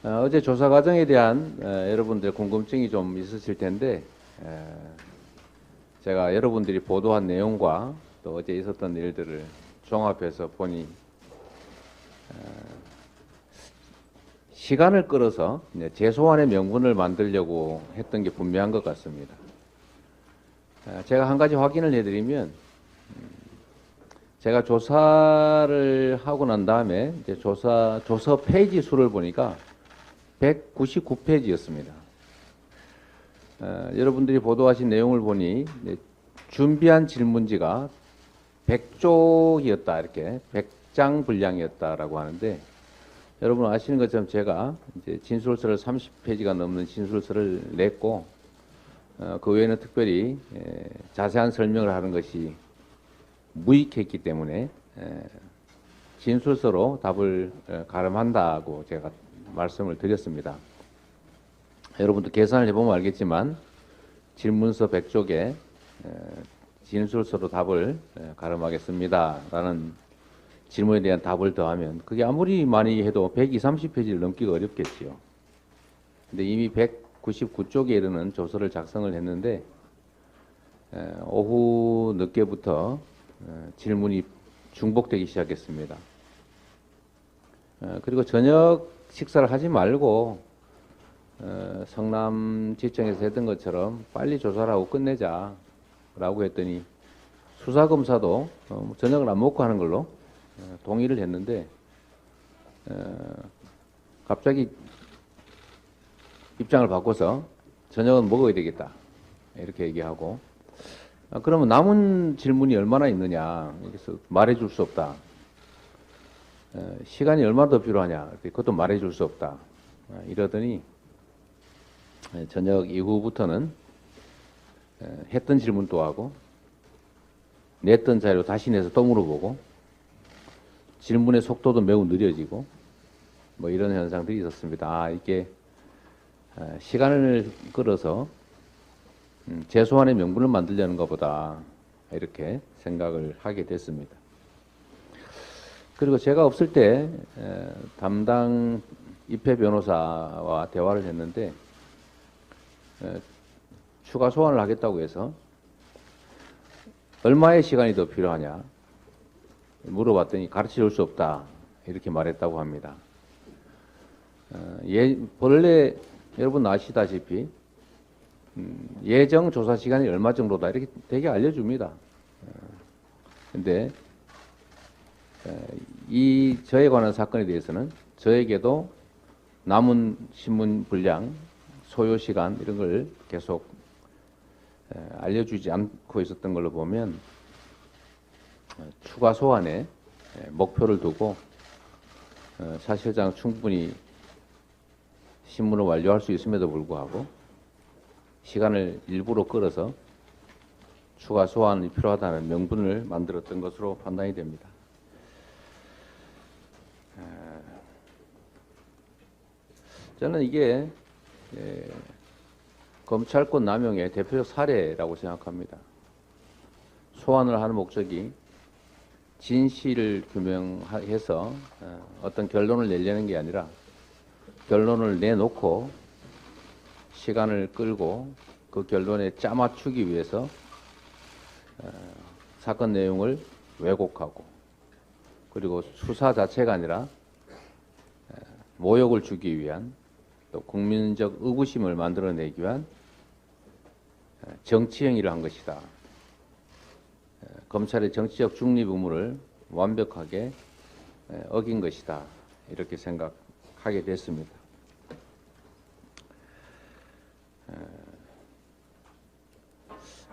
어제 조사 과정에 대한 여러분들의 궁금증이 좀 있으실 텐데 제가 여러분들이 보도한 내용과 또 어제 있었던 일들을 종합해서 보니 시간을 끌어서 제 소환의 명분을 만들려고 했던 게 분명한 것 같습니다. 제가 한 가지 확인을 해드리면 제가 조사를 하고 난 다음에 이제 조서 페이지 수를 보니까 199페이지였습니다. 여러분들이 보도하신 내용을 보니 준비한 질문지가 100쪽이었다, 이렇게 100장 분량이었다라고 하는데, 여러분 아시는 것처럼 제가 이제 진술서를 30페이지가 넘는 진술서를 냈고, 그 외에는 특별히 자세한 설명을 하는 것이 무익했기 때문에 진술서로 답을 가름한다고 제가 말씀을 드렸습니다. 여러분도 계산을 해보면 알겠지만 질문서 100쪽에 진술서로 답을 가름하겠습니다 라는 질문에 대한 답을 더하면 그게 아무리 많이 해도 120, 30페이지를 넘기가 어렵겠지요. 근데 이미 199쪽에 이르는 조서를 작성을 했는데 오후 늦게부터 질문이 중복되기 시작했습니다. 그리고 저녁 식사를 하지 말고 성남지청에서 했던 것처럼 빨리 조사를 하고 끝내자 라고 했더니 수사검사도 저녁을 안 먹고 하는 걸로 동의를 했는데 갑자기 입장을 바꿔서 저녁은 먹어야 되겠다 이렇게 얘기하고, 그러면 남은 질문이 얼마나 있느냐, 그래서 말해줄 수 없다. 시간이 얼마나 더 필요하냐, 그것도 말해줄 수 없다. 이러더니 저녁 이후부터는 했던 질문 또 하고 냈던 자료 다시 내서 또 물어보고 질문의 속도도 매우 느려지고 뭐 이런 현상들이 있었습니다. 이게 시간을 끌어서 재소환의 명분을 만들려는 것보다 이렇게 생각을 하게 됐습니다. 그리고 제가 없을 때 담당 입회 변호사와 대화를 했는데 추가 소환을 하겠다고 해서 얼마의 시간이 더 필요하냐 물어봤더니 가르쳐 줄 수 없다 이렇게 말했다고 합니다. 본래 여러분 아시다시피 예정 조사 시간이 얼마 정도다 이렇게 되게 알려줍니다. 근데 이 저에 관한 사건에 대해서는 저에게도 남은 신문 분량, 소요 시간 이런 걸 계속 알려주지 않고 있었던 걸로 보면 추가 소환에 목표를 두고 사실상 충분히 신문을 완료할 수 있음에도 불구하고 시간을 일부러 끌어서 추가 소환이 필요하다는 명분을 만들었던 것으로 판단이 됩니다. 저는 이게 검찰권 남용의 대표적 사례라고 생각합니다. 소환을 하는 목적이 진실을 규명해서 어떤 결론을 내려는 게 아니라 결론을 내놓고 시간을 끌고 그 결론에 짜맞추기 위해서 사건 내용을 왜곡하고 그리고 수사 자체가 아니라 모욕을 주기 위한 또 국민적 의구심을 만들어내기 위한 정치 행위를 한 것이다. 검찰의 정치적 중립 의무를 완벽하게 어긴 것이다. 이렇게 생각하게 됐습니다.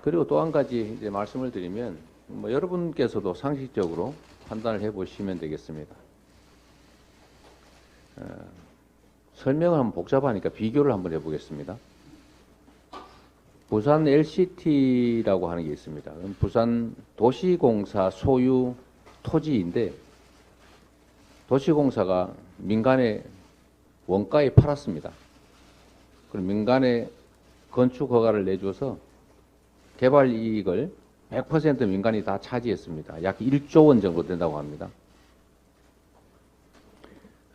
그리고 또 한 가지 이제 말씀을 드리면 뭐 여러분께서도 상식적으로 판단을 해보시면 되겠습니다. 설명을 한번 복잡하니까 비교를 한번 해보겠습니다. 부산 LCT라고 하는 게 있습니다. 부산 도시공사 소유 토지인데 도시공사가 민간에 원가에 팔았습니다. 그럼 민간에 건축 허가를 내줘서 개발 이익을 100% 민간이 다 차지했습니다. 약 1조 원 정도 된다고 합니다.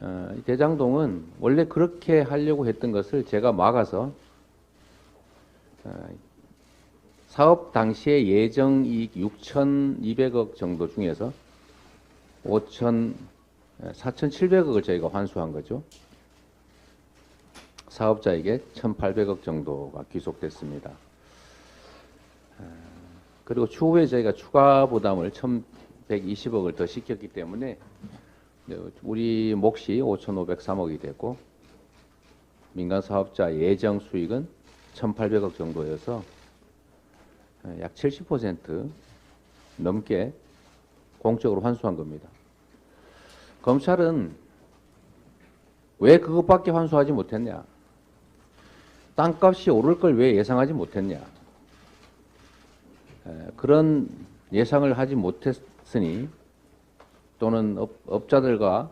이 대장동은 원래 그렇게 하려고 했던 것을 제가 막아서 사업 당시에 예정 이익 6,200억 정도 중에서 4,700억을 저희가 환수한 거죠. 사업자에게 1,800억 정도가 귀속됐습니다. 그리고 추후에 저희가 추가 부담을 1,120억을 더 시켰기 때문에 우리 몫이 5,503억이 됐고 민간 사업자 예정 수익은 1,800억 정도여서 약 70% 넘게 공적으로 환수한 겁니다. 검찰은 왜 그것밖에 환수하지 못했냐? 땅값이 오를 걸 왜 예상하지 못했냐? 그런 예상을 하지 못했으니 또는 업자들과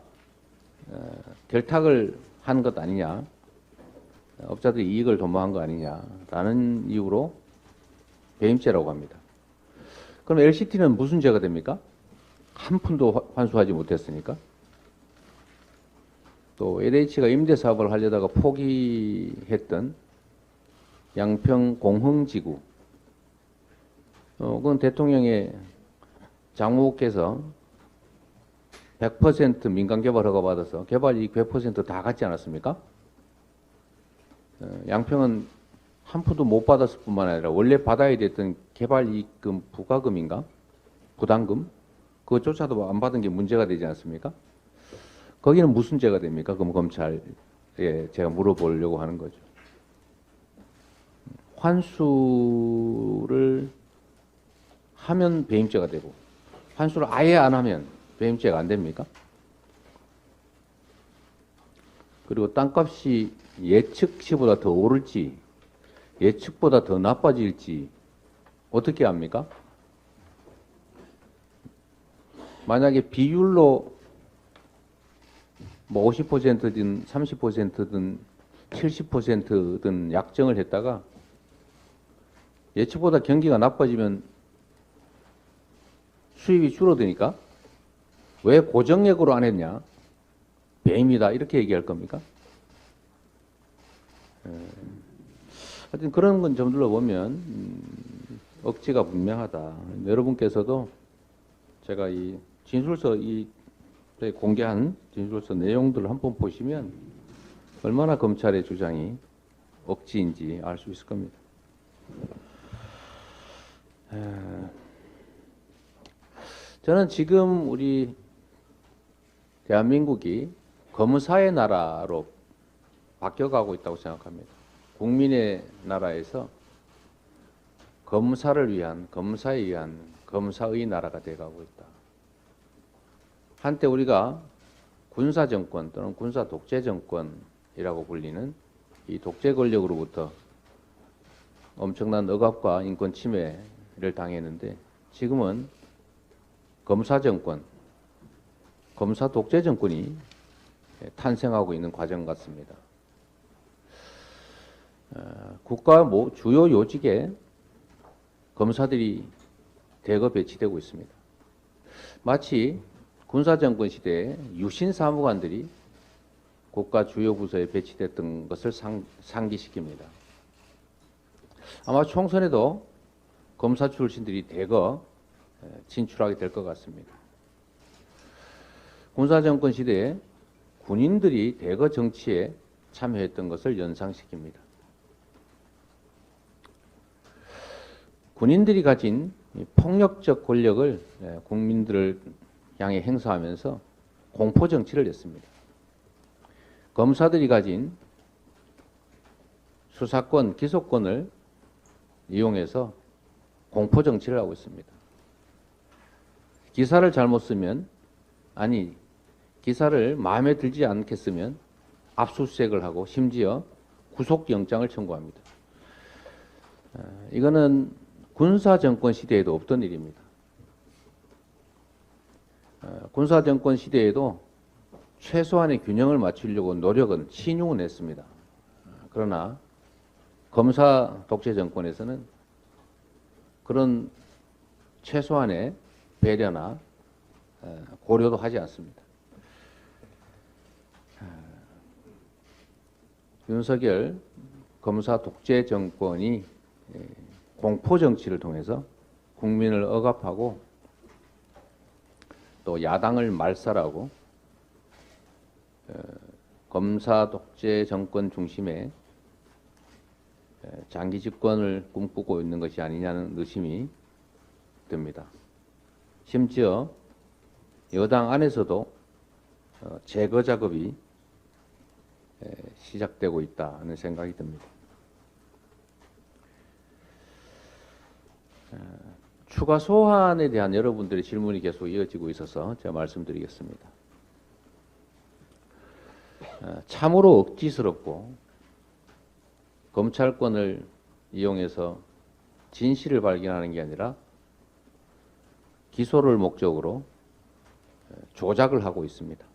결탁을 한 것 아니냐? 업자들이 이익을 도모한 거 아니냐라는 이유로 배임죄라고 합니다. 그럼 LCT는 무슨 죄가 됩니까? 한 푼도 환수하지 못했으니까. 또 LH가 임대사업을 하려다가 포기했던 양평 공흥지구, 그건 대통령의 장모께서 100% 민간개발 허가 받아서 개발이익 100% 다 갖지 않았습니까? 양평은 한 푼도 못 받았을 뿐만 아니라 원래 받아야 됐던 개발이익금 부과금인가? 부담금? 그것조차도 안 받은 게 문제가 되지 않습니까? 거기는 무슨 죄가 됩니까? 그럼 검찰에 제가 물어보려고 하는 거죠. 환수를 하면 배임죄가 되고 환수를 아예 안 하면 배임죄가 안 됩니까? 그리고 땅값이 예측치보다 더 오를지 예측보다 더 나빠질지 어떻게 합니까? 만약에 비율로 뭐 50%든 30%든 70%든 약정을 했다가 예측보다 경기가 나빠지면 수입이 줄어드니까 왜 고정액으로 안 했냐? 배임이다 이렇게 얘기할 겁니까? 하여튼 그런 건 점들로 보면 억지가 분명하다. 여러분께서도 제가 이 진술서 공개한 진술서 내용들을 한번 보시면 얼마나 검찰의 주장이 억지인지 알 수 있을 겁니다. 저는 지금 우리 대한민국이 검사의 나라로 바뀌어가고 있다고 생각합니다. 국민의 나라에서 검사를 위한, 검사에 의한 검사의 나라가 되어가고 있다. 한때 우리가 군사정권 또는 군사 독재정권이라고 불리는 이 독재 권력으로부터 엄청난 억압과 인권 침해를 당했는데 지금은 검사정권, 검사 독재정권이 탄생하고 있는 과정 같습니다. 국가 주요 요직에 검사들이 대거 배치되고 있습니다. 마치 군사정권 시대에 유신 사무관들이 국가 주요 부서에 배치됐던 것을 상기시킵니다. 아마 총선에도 검사 출신들이 대거 진출하게 될 것 같습니다. 군사정권 시대에 군인들이 대거 정치에 참여했던 것을 연상시킵니다. 군인들이 가진 폭력적 권력을 국민들을 향해 행사하면서 공포 정치를 했습니다. 검사들이 가진 수사권, 기소권을 이용해서 공포 정치를 하고 있습니다. 기사를 잘못 쓰면, 아니, 기사를 마음에 들지 않겠으면 압수수색을 하고 심지어 구속영장을 청구합니다. 이거는 군사정권 시대에도 없던 일입니다. 군사정권 시대에도 최소한의 균형을 맞추려고 노력은 신용은 했습니다. 그러나 검사 독재 정권에서는 그런 최소한의 배려나 고려도 하지 않습니다. 윤석열 검사 독재 정권이 공포 정치를 통해서 국민을 억압하고 또 야당을 말살하고 검사 독재 정권 중심의 장기 집권을 꿈꾸고 있는 것이 아니냐는 의심이 듭니다. 심지어 여당 안에서도 제거 작업이 시작되고 있다는 생각이 듭니다. 추가 소환에 대한 여러분들의 질문이 계속 이어지고 있어서 제가 말씀드리겠습니다. 참으로 억지스럽고 검찰권을 이용해서 진실을 발견하는 게 아니라 기소를 목적으로 조작을 하고 있습니다.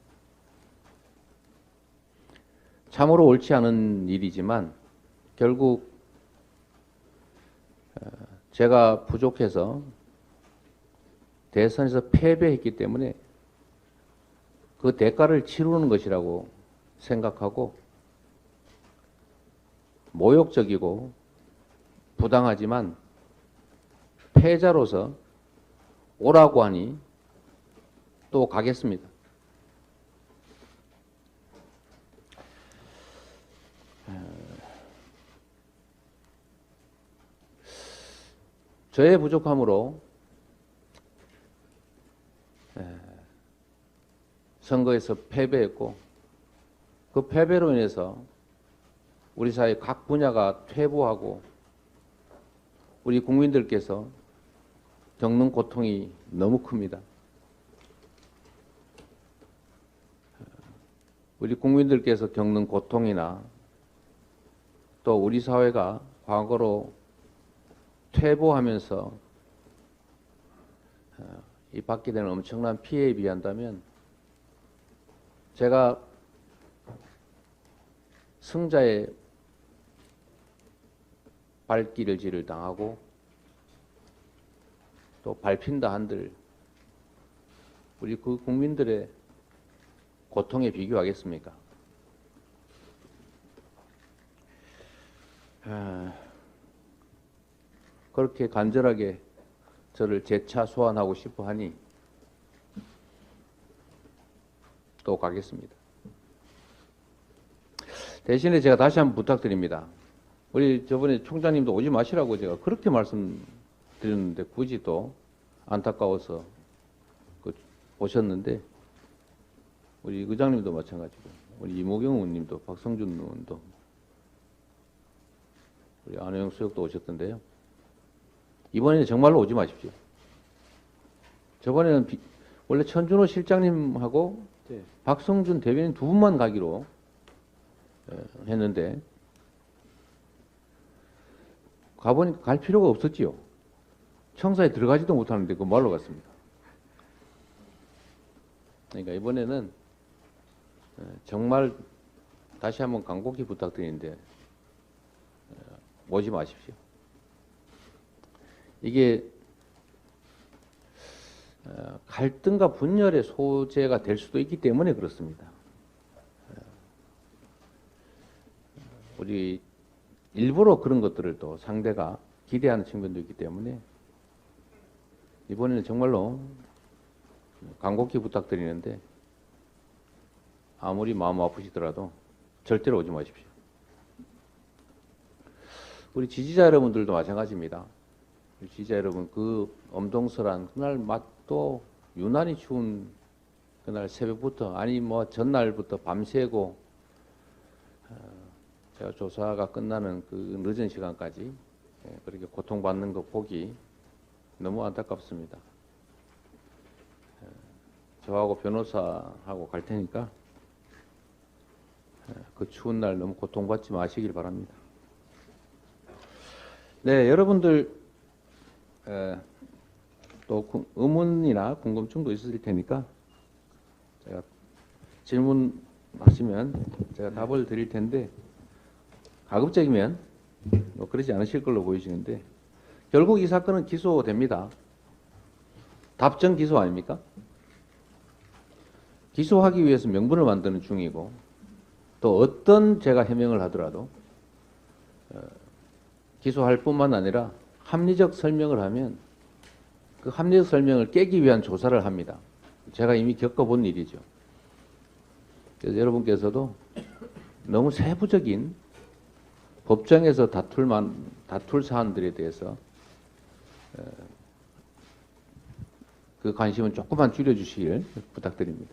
참으로 옳지 않은 일이지만 결국 제가 부족해서 대선에서 패배했기 때문에 그 대가를 치르는 것이라고 생각하고 모욕적이고 부당하지만 패자로서 오라고 하니 또 가겠습니다. 저의 부족함으로 선거에서 패배했고 그 패배로 인해서 우리 사회 각 분야가 퇴보하고 우리 국민들께서 겪는 고통이 너무 큽니다. 우리 국민들께서 겪는 고통이나 또 우리 사회가 과거로 퇴보하면서 이 받게 되는 엄청난 피해에 비한다면 제가 승자의 발길질을 당하고 또 밟힌다 한들 우리 그 국민들의 고통에 비교하겠습니까? 그렇게 간절하게 저를 재차 소환하고 싶어 하니 또 가겠습니다. 대신에 제가 다시 한번 부탁드립니다. 우리 저번에 총장님도 오지 마시라고 제가 그렇게 말씀드렸는데 굳이 또 안타까워서 오셨는데 우리 의장님도 마찬가지고 우리 이모경 의원님도 박성준 의원도 우리 안호영 수석도 오셨던데요. 이번에는 정말로 오지 마십시오. 저번에는 원래 천준호 실장님하고 박성준 대변인 두 분만 가기로 했는데 가보니까 갈 필요가 없었지요. 청사에 들어가지도 못하는데 그 말로 갔습니다. 그러니까 이번에는 정말 다시 한번 간곡히 부탁드리는데 오지 마십시오. 이게 갈등과 분열의 소재가 될 수도 있기 때문에 그렇습니다. 우리 일부러 그런 것들을 또 상대가 기대하는 측면도 있기 때문에 이번에는 정말로 간곡히 부탁드리는데 아무리 마음 아프시더라도 절대로 오지 마십시오. 우리 지지자 여러분들도 마찬가지입니다. 우리 지지자 여러분, 그 엄동설한 그날 맛도 유난히 추운 그날 새벽부터 아니 뭐 전날부터 밤새고 제가 조사가 끝나는 그 늦은 시간까지 그렇게 고통받는 거 보기 너무 안타깝습니다. 저하고 변호사하고 갈 테니까 그 추운 날 너무 고통받지 마시길 바랍니다. 네, 여러분들 또 의문이나 궁금증도 있으실 테니까 제가 질문하시면 제가 답을 드릴 텐데 가급적이면 뭐 그러지 않으실 걸로 보이시는데 결국 이 사건은 기소됩니다. 답정 기소 아닙니까? 기소하기 위해서 명분을 만드는 중이고 또 어떤 제가 해명을 하더라도 기소할 뿐만 아니라 합리적 설명을 하면 그 합리적 설명을 깨기 위한 조사를 합니다. 제가 이미 겪어본 일이죠. 그래서 여러분께서도 너무 세부적인 법정에서 다툴 사안들에 대해서 그 관심은 조금만 줄여주시길 부탁드립니다.